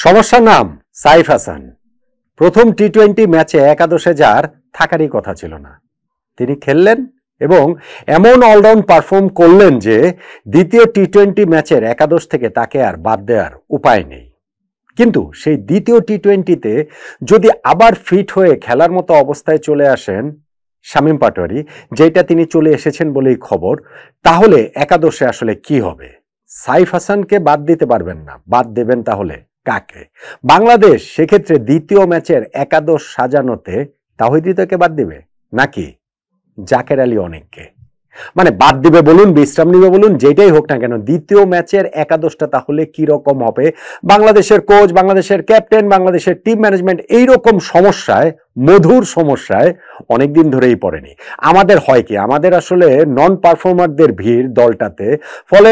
সমস্যার নাম সাইফ হাসান। প্রথম টি-20 ম্যাচে একাদশে যার থাকারই কথা ছিল না, তিনি খেললেন এবং এমন অলরাউন্ড পারফর্ম করলেন যে দ্বিতীয় টি-20 ম্যাচের একাদশ থেকে তাকে আর বাদ দেওয়ার উপায় নেই। কিন্তু সেই দ্বিতীয় টি-20তে যদি আবার ফিট হয়ে খেলার মতো অবস্থায় চলে আসেন শামীম পাটোয়ারি, যেটা তিনি চলে এসেছেন বলেই খবর, তাহলে একাদশে আসলে কি হবে? সাইফ হাসানকে বাদ দিতে পারবেন না, বাদ দেবেন তাহলে কাকে? বাংলাদেশ সেক্ষেত্রে দ্বিতীয় ম্যাচের একাদশ সাজানোতে তাওহিদ হৃদয়কে বাদ দিবে নাকি জাকের আলী অনেককে? মানে বাদ দিবে বলুন, বিশ্রাম নিবে বলুন, যেটাই হোক না কেন দ্বিতীয় ম্যাচের একাদশটা তাহলে কি রকম হবে? বাংলাদেশের কোচ, বাংলাদেশের ক্যাপ্টেন, বাংলাদেশের টিম ম্যানেজমেন্ট এইরকম সমস্যায়, মধুর সমস্যায় অনেকদিন ধরেই পড়েনি। আমাদের হয় কি, আমাদের আসলে নন পারফর্মারদের ভিড় দলটাতে, ফলে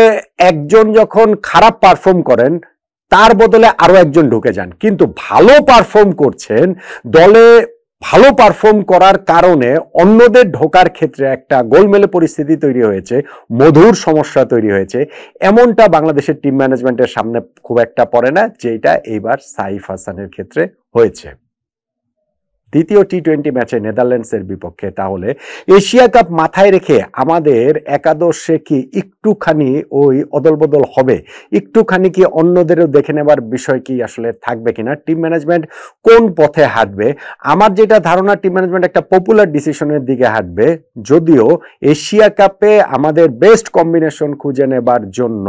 একজন যখন খারাপ পারফর্ম করেন তার বদলে আরো একজন ঢুকে যান, কিন্তু ভালো পারফর্ম করছেন দলে, ভালো পারফর্ম করার কারণে অন্যদের ঢোকার ক্ষেত্রে একটা গোলমেলে পরিস্থিতি তৈরি হয়েছে, মধুর সমস্যা তৈরি হয়েছে। এমনটা বাংলাদেশের টিম ম্যানেজমেন্টের সামনে খুব একটা পড়ে না, যেটা এইবার সাইফ হাসানের ক্ষেত্রে হয়েছে। দ্বিতীয় টি-20 ম্যাচে নেদারল্যান্ডসের বিপক্ষে তাহলে এশিয়া কাপ মাথায় রেখে আমাদের একাদশে কি একটুখানি ওই অদলবদল হবে? একটুখানি কি অন্যদেরও দেখে নেবার বিষয় কি আসলে থাকবে কিনা? টিম ম্যানেজমেন্ট কোন পথে হাঁটবে? আমার যেটা ধারণা, টিম ম্যানেজমেন্ট একটা পপুলার ডিসিশনের দিকে হাঁটবে, যদিও এশিয়া কাপে আমাদের বেস্ট কম্বিনেশন খুঁজে নেবার জন্য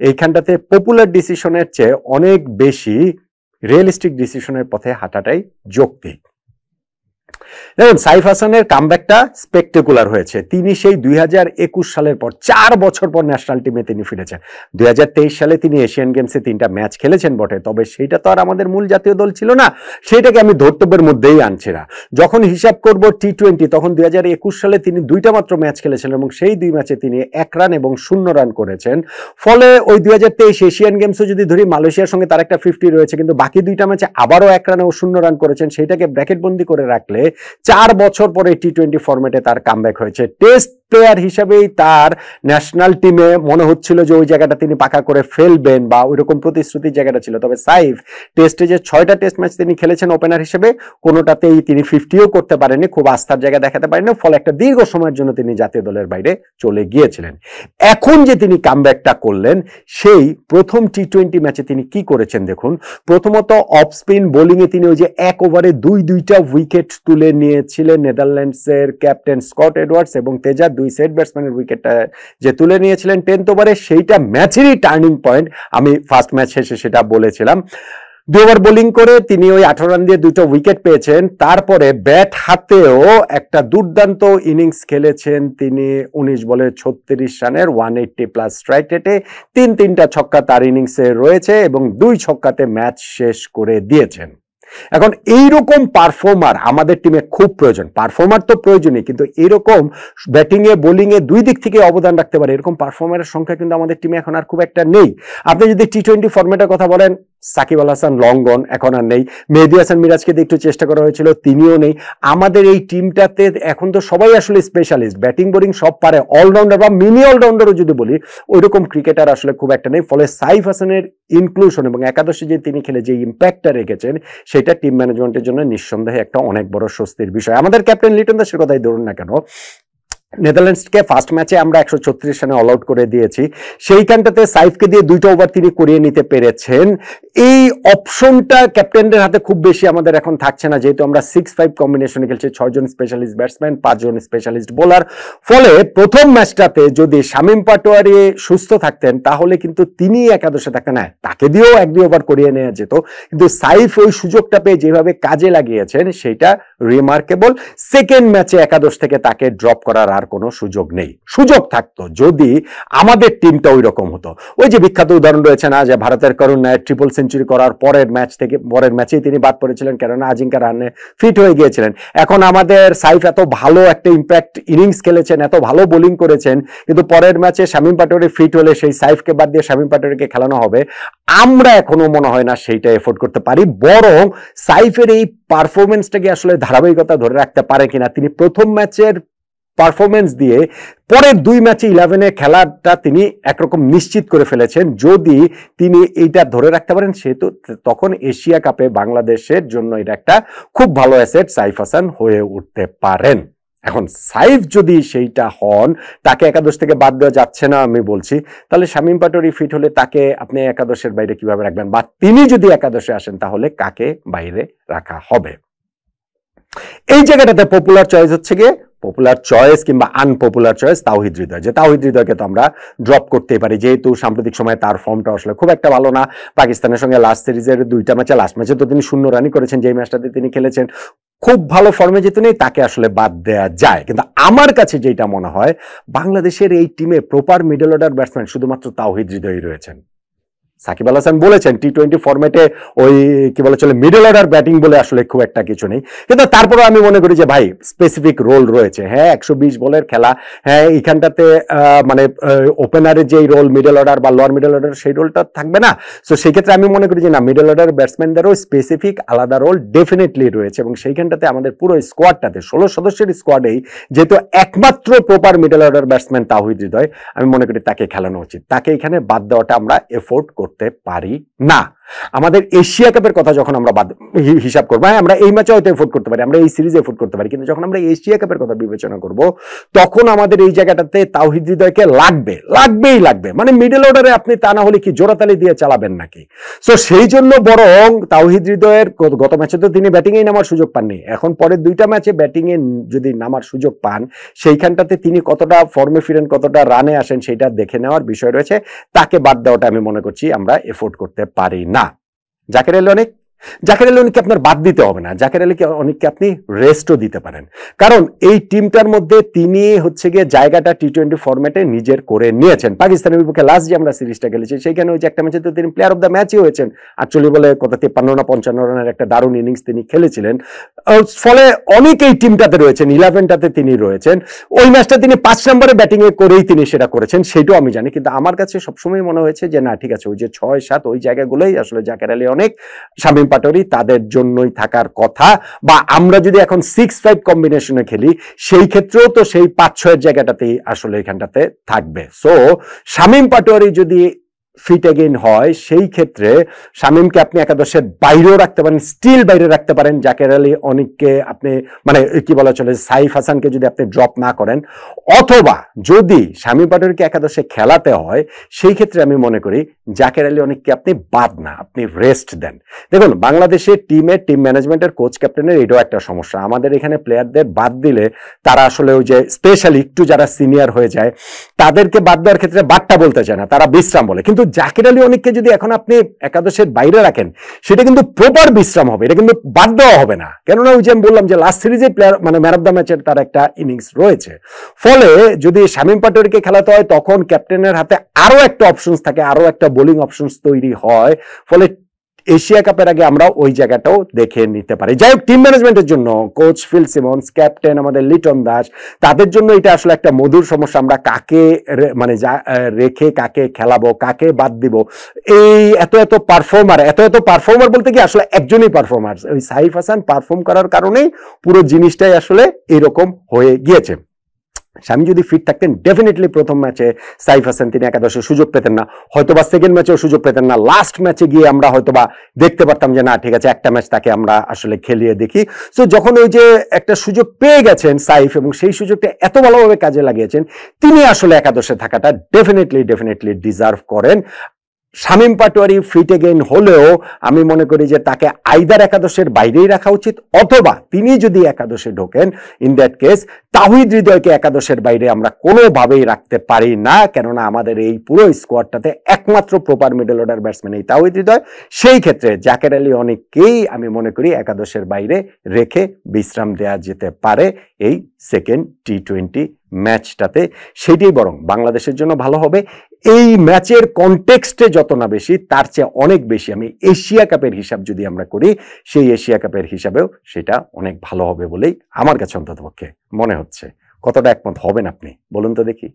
এইখানটাতে পপুলার ডিসিশনের চেয়ে অনেক বেশি রিয়েলিস্টিক ডিসিশনের পথে হাঁটাটাই যৌক্তিক। দেখুন, সাইফ হাসানের কামব্যাকটা স্পেকটেকুলার হয়েছে। তিনি সেই 2021 সালের পর 4 বছর পর ন্যাশনাল টিমে তিনি ফিরেছেন। 2023 সালে তিনি এশিয়ান গেমসে 3টা ম্যাচ খেলেছেন বটে, তবে সেইটা তো আর আমাদের মূল জাতীয় দল ছিল না, সেইটাকে আমি ধর্তব্যের মধ্যেই আনছি না। যখন হিসাব করব টি-20, তখন 2021 সালে তিনি 2টা মাত্র ম্যাচ খেলেছেন এবং সেই 2 ম্যাচে তিনি 1 রান এবং 0 রান করেছেন। ফলে ওই 2023 এশিয়ান গেমসও যদি ধরি, মালয়েশিয়ার সঙ্গে তার একটা 50 রয়েছে, কিন্তু বাকি 2টা ম্যাচে আবারও 1 রান ও 0 রান করেছেন। সেইটাকে ব্র্যাকেটবন্দি করে রাখলে 4 বছর পরে টি-20 ফরম্যাটে তার কামব্যাক হয়েছে। টেস্ট প্লেয়ার হিসেবেই তার ন্যাশনাল টিমে মনে হচ্ছিল যে ওই জায়গাটা তিনি পাকা করে ফেলবেন বা ওইরকম প্রতিশ্রুতির জায়গাটা ছিল। তবে সাইফ টেস্টে যে 6টা টেস্ট ম্যাচ তিনি খেলেছেন ওপেনার হিসেবে, কোনোটাতেই তিনি 50ও করতে পারেননি, খুব আস্থার জায়গা দেখাতে পারেননি, ফলে একটা দীর্ঘ সময়ের জন্য তিনি জাতীয় দলের বাইরে চলে গিয়েছিলেন। এখন যে তিনি কামব্যাকটা করলেন, সেই প্রথম টি-20 ম্যাচে তিনি কি করেছেন দেখুন। প্রথমত অফ স্পিন বোলিংয়ে তিনি ওই যে 1 ওভারে 2টা উইকেট তুলে নিয়েছিলেন নেদারল্যান্ডসের ক্যাপ্টেন স্কট এডওয়ার্ডস, এবং তেজা 2 সেট ব্যাটসম্যানের উইকেটটা যে তুলে নিয়েছিলেন 10th ওভারে, সেইটা ম্যাচেরই টার্নিং পয়েন্ট। আমি ফার্স্ট ম্যাচ শেষে সেটা বলেছিলাম। 2 ওভার বোলিং করে তিনি ওই 18 রান দিয়ে 2টা উইকেট পেয়েছেন। তারপরে ব্যাট হাতেও একটা দুর্দান্ত ইনিংস খেলেছেন তিনি। 19 বলে 36 রানের 180 প্লাস স্ট্রাইক রেটে 3টা ছক্কা তার ইনিংসে রয়েছে এবং 2 ছক্কাতে ম্যাচ শেষ করে দিয়েছেন। এখন এইরকম পারফর্মার আমাদের টিমে খুব প্রয়োজন। পারফর্মার তো প্রয়োজনই, কিন্তু এরকম ব্যাটিং এ বোলিং এ 2 দিক থেকে অবদান রাখতে পারে এরকম পারফর্মারের সংখ্যা কিন্তু আমাদের টিমে এখন আর খুব একটা নেই। আপনি যদি টি-20 ফরম্যাটের কথা বলেন, সাকিব আল হাসান লং গন, এখন আর নেই। মেহেদী হাসান মিরাজকে দিয়ে একটু চেষ্টা করা হয়েছিল, তিনিও নেই। আমাদের এই টিমটাতে এখন তো সবাই আসলে স্পেশালিস্ট, ব্যাটিং বোলিং সব পারে, অলরাউন্ডার বা মিনি অলরাউন্ডারও যদি বলি, ওইরকম ক্রিকেটার আসলে খুব একটা নেই। ফলে সাইফ হাসানের ইনক্লুশন এবং একাদশে যে তিনি খেলে যে ইম্প্যাক্টটা রেখেছেন, সেটা টিম ম্যানেজমেন্টের জন্য নিঃসন্দেহে একটা অনেক বড় স্বস্তির বিষয়। আমাদের ক্যাপ্টেন লিটন দাসের কথাই ধরুন না কেন, নেদারল্যান্ডসকে ফার্স্ট ম্যাচে আমরা 136 রানে অল আউট করে দিয়েছি, সেইখানটাতে সাইফকে দিয়ে 2টা ওভার তিনি করিয়ে নিতে পেরেছেন। এই অপশনটা ক্যাপ্টেনদের হাতে খুব বেশি আমাদের এখন থাকছে না, যেহেতু আমরা 6-5 কম্বিনেশনে খেলছি, 6 জন স্পেশালিস্ট ব্যাটসম্যান, 5 জন স্পেশালিস্ট বোলার। ফলে প্রথম ম্যাচটাতে যদি শামীম পাটোয়ারি সুস্থ থাকতেন, তাহলে কিন্তু তিনি একাদশে থাকতেন। না, তাকে দিয়েও 1-2 ওভার করিয়ে নেওয়া যেত, কিন্তু সাইফ ওই সুযোগটা পেয়ে যেভাবে কাজে লাগিয়েছেন, সেটা রিমার্কেবল। সেকেন্ড ম্যাচে একাদশ থেকে তাকে ড্রপ করার আর কোনো সুযোগ নেই। সুযোগ থাকতো যদি আমাদের টিমটা ওই রকম হতো। ওই যে বিখ্যাত উদাহরণ রয়েছে না, যে ভারতের করুণ নায়ক ট্রিপল সেঞ্চুরি করার পরের ম্যাচেই তিনি বাদ পড়েছিলেন, কেননা আজিঙ্কা রানে ফিট হয়ে গিয়েছিলেন। এখন আমাদের সাইফ এত ভালো একটা ইম্প্যাক্ট ইনিংস খেলেছেন, এত ভালো বোলিং করেছেন, কিন্তু পরের ম্যাচে শামীম পাটোয়ারি ফিট হলে সেই সাইফকে বাদ দিয়ে শামীম পাটোয়ারিকে খেলানো হবে, আমরা এখনো মনে হয় না সেইটা এফোর্ড করতে পারি। বরং সাইফের এই পারফরমেন্সটাকে আসলে ধারাবাহিকতা ধরে রাখতে পারে কিনা, তিনি প্রথম ম্যাচের পারফরমেন্স দিয়ে পরের 2 ম্যাচে 11-এ খেলাটা তিনি একরকম নিশ্চিত করে ফেলেছেন। যদি তিনি এইটা ধরে রাখতে পারেন সেহেতু তখন এশিয়া কাপে বাংলাদেশের জন্য এটা একটা খুব ভালো অ্যাসেট সাইফ হাসান হয়ে উঠতে পারেন। এখন সাইফ যদি সেইটা হন, তাকে একাদশ থেকে বাদ দেওয়া যাচ্ছে না আমি বলছি, তাহলে শামীম পাটোয়ারি ফিট হলে তাকে আপনি একাদশের বাইরে কিভাবে রাখবেন, বা তিনি যদি একাদশে আসেন তাহলে কাকে বাইরে রাখা হবে? এই জায়গাটাতে পপুলার চয়েস হচ্ছে গিয়ে পপুলার চয়েস কিংবা আনপপুলার চয়েস তাওহিদ হৃদয়, যে তাওহিদ হৃদয়কে তো আমরা ড্রপ করতে পারি, যেহেতু সাম্প্রতিক সময়ে তার ফর্মটা আসলে খুব একটা ভালো না। পাকিস্তানের সঙ্গে লাস্ট সিরিজের 2টা ম্যাচে, লাস্ট ম্যাচে তো তিনি 0 রানই করেছেন, যেই ম্যাচটাতে তিনি খেলেছেন খুব ভালো ফর্মে যেতে নেই, তাকে আসলে বাদ দেওয়া যায়। কিন্তু আমার কাছে যেটা মনে হয়, বাংলাদেশের এই টিমে প্রপার মিডল অর্ডার ব্যাটসম্যান শুধুমাত্র তাওহিদ হৃদয়ই রয়েছেন। সাকিব আল হাসান বলেছেন টি-20 ফরম্যাটে ওই কি বলে চলে মিডল অর্ডার ব্যাটিং বলে আসলে খুব একটা কিছু নেই, কিন্তু তারপরে আমি মনে করি যে ভাই স্পেসিফিক রোল রয়েছে। হ্যাঁ 120 বলের খেলা, হ্যাঁ এইখানটাতে মানে ওপেনারের যেই রোল মিডল অর্ডার বা লোয়ার মিডল অর্ডার সেই রোলটা থাকবে না। সো সেই ক্ষেত্রে আমি মনে করি যে না, মিডল অর্ডার ব্যাটসম্যানদেরও স্পেসিফিক আলাদা রোল ডেফিনেটলি রয়েছে, এবং সেইখানটাতে আমাদের পুরো স্কোয়াডটাতে 16 সদস্যের স্কোয়াডেই যেহেতু একমাত্র proper middle order batsman Towhid Hridoy, আমি মনে করি তাকে খেলানো উচিত। তাকে এখানে বাদ দেওয়াটা আমরা এফোর্ড করতে পারি না। আমাদের এশিয়া কাপের কথা যখন আমরা হিসাব করবো, হ্যাঁ আমরা এই ম্যাচে হয়তো এফোর্ড করতে পারি, আমরা এই সিরিজে এফোর্ড করতে পারি, কিন্তু যখন আমরা এশিয়া কাপের কথা বিবেচনা করব তখন আমাদের এই জায়গাটাতে তাওহিদ হৃদয়কে লাগবেই, মানে মিডল অর্ডারে আপনি তা না হলে কি জোড়াতালি দিয়ে চালাবেন নাকি? সো সেই জন্য বরং তাওহিদ হৃদয়ের গত ম্যাচে তো তিনি ব্যাটিংয়েই নামার সুযোগ পাননি, এখন পরের 2টা ম্যাচে ব্যাটিংয়ে যদি নামার সুযোগ পান, সেইখানটাতে তিনি কতটা ফর্মে ফিরেন, কতটা রানে আসেন সেটা দেখে নেওয়ার বিষয় রয়েছে। তাকে বাদ দেওয়াটা আমি মনে করছি আমরা এফোর্ড করতে পারি না। জাকের আলী অনেককে আপনার বাদ দিতে হবে না, জাকের আলীকে অনেককে আপনি রেস্টও দিতে পারেন, কারণ এই টিমটার মধ্যে তিনি হচ্ছে গিয়ে জায়গাটা টি-20 ফরম্যাটে নিজের করে নিয়েছেন। পাকিস্তানের বিপক্ষে লাস্ট যে আমরা সিরিজটা খেলেছি সেইখানে ওই যে একটা ম্যাচে তো তিনি প্লেয়ার অফ দ্য ম্যাচই হয়েছেন, 48 বলে কত 53 না 55 রানের একটা দারুণ ইনিংস তিনি খেলেছিলেন। ফলে অনেকেই টিমটাতে রয়েছেন, 11টাতে তিনি রয়েছেন। ওই ম্যাচটা তিনি 5 নম্বরে ব্যাটিং এ করেই তিনি সেটা করেছেন, সেটাও আমি জানি, কিন্তু আমার কাছে সবসময় মনে হয়েছে যে না ঠিক আছে, ওই যে 6-7 ওই জায়গাগুলোই আসলে জাকের আলী অনেক, শামীম পাটোয়ারি তাদের জন্যই থাকার কথা। বা আমরা যদি এখন 6-5 কম্বিনেশনে খেলি সেই ক্ষেত্রেও তো সেই 5-6 এর জায়গাটাতেই আসলে এখানটাতে থাকবে। সো শামীম পাটোয়ারি যদি ফিট এগেইন হয় সেই ক্ষেত্রে শামীমকে আপনি একাদশের বাইরেও রাখতে পারেন, স্টিল বাইরে রাখতে পারেন। জাকের আলী অনেককে আপনি মানে কি বলা চলে সাইফ হাসানকে যদি আপনি ড্রপ না করেন, অথবা যদি শামীম পাটোয়ারিকে একাদশে খেলাতে হয় সেই ক্ষেত্রে আমি মনে করি জাকের আলী অনেককে আপনি বাদ না, আপনি রেস্ট দেন। দেখুন বাংলাদেশের টিমের টিম ম্যানেজমেন্টের কোচ ক্যাপ্টেনের এটাও একটা সমস্যা, আমাদের এখানে প্লেয়ারদের বাদ দিলে তারা আসলে ওই যে স্পেশালি একটু যারা সিনিয়র হয়ে যায় তাদেরকে বাদ দেওয়ার ক্ষেত্রে বাদটা বলতে চায় না, তারা বিশ্রাম বলে। কিন্তু জাকের আলী অনেককে যদি এখন আপনি একাদশের বাইরে রাখেন সেটা কিন্তু প্রপার বিশ্রাম হবে, এটা কিন্তু বাদ দেওয়া হবে না। কেননা ওই যে আমি বললাম যে লাস্ট সিরিজে প্লেয়ার মানে ম্যান অফ দ্য ম্যাচের তার একটা ইনিংস রয়েছে। ফলে যদি শামীম পাটোয়ারিকে খেলাতে হয় তখন ক্যাপ্টেনের হাতে আরো একটা অপশনস থাকে, আরো একটা বোলিং অপশনস তৈরি হয়। ফলে এশিয়া কাপের আগে আমরা ওই জায়গাটাও দেখে নিতে পারি। যাই হোক, টিম ম্যানেজমেন্টের জন্য কোচ ফিল সিমন্স, ক্যাপ্টেন আমাদের লিটন দাস, তাদের জন্য এটা আসলে একটা মধুর সমস্যা। আমরা কাকে মানে রেখে কাকে খেলাবো, কাকে বাদ দিব, এই এত পারফর্মার বলতে কি আসলে একজনই পারফর্মার, ওই সাইফ হাসান পারফর্ম করার কারণেই পুরো জিনিসটাই আসলে এরকম হয়ে গিয়েছে। শামীম যদি ফিট থাকতেন ডেফিনেটলি প্রথম ম্যাচে সাইফ হাসান তিনি একাদশে সুযোগ পেতেন না, হয়তোবা সেকেন্ড ম্যাচেও সুযোগ পেতেন না, লাস্ট ম্যাচে গিয়ে আমরা হয়তোবা দেখতে পারতাম যে না ঠিক আছে একটা ম্যাচ তাকে আমরা আসলে খেলিয়ে দেখি। সো যখন ওই যে একটা সুযোগ পেয়ে গেছেন সাইফ এবং সেই সুযোগটা এত ভালোভাবে কাজে লাগিয়েছেন, তিনি আসলে একাদশে থাকাটা ডেফিনেটলি ডিজার্ভ করেন। শামীম পাটোয়ারি ফিট এগেইন হলেও আমি মনে করি যে তাকে আইদার একাদশের বাইরেই রাখা উচিত, অথবা তিনি যদি একাদশে ঢোকেন ইন দ্যাট কেস তাওহিদ হৃদয়কে একাদশের বাইরে আমরা কোনোভাবেই রাখতে পারি না। কেননা আমাদের এই পুরো স্কোয়াডটাতে একমাত্র প্রপার মিডল অর্ডার ব্যাটসম্যান এই তাওহিদ হৃদয়। সেই ক্ষেত্রে জাকের আলী অনেককেই আমি মনে করি একাদশের বাইরে রেখে বিশ্রাম দেওয়া যেতে পারে এই সেকেন্ড টি-20 ম্যাচটাতে। সেটাই বরং বাংলাদেশের জন্য ভালো হবে। এই ম্যাচের কনটেক্সটে যত না বেশি তার চেয়ে অনেক বেশি আমি এশিয়া কাপের হিসাব যদি আমরা করি সেই এশিয়া কাপের হিসাবেও সেটা অনেক ভালো হবে বলেই আমার কাছে অন্ততপক্ষে মনে হচ্ছে। কতটা একমত হবেন আপনি বলুন তো দেখি।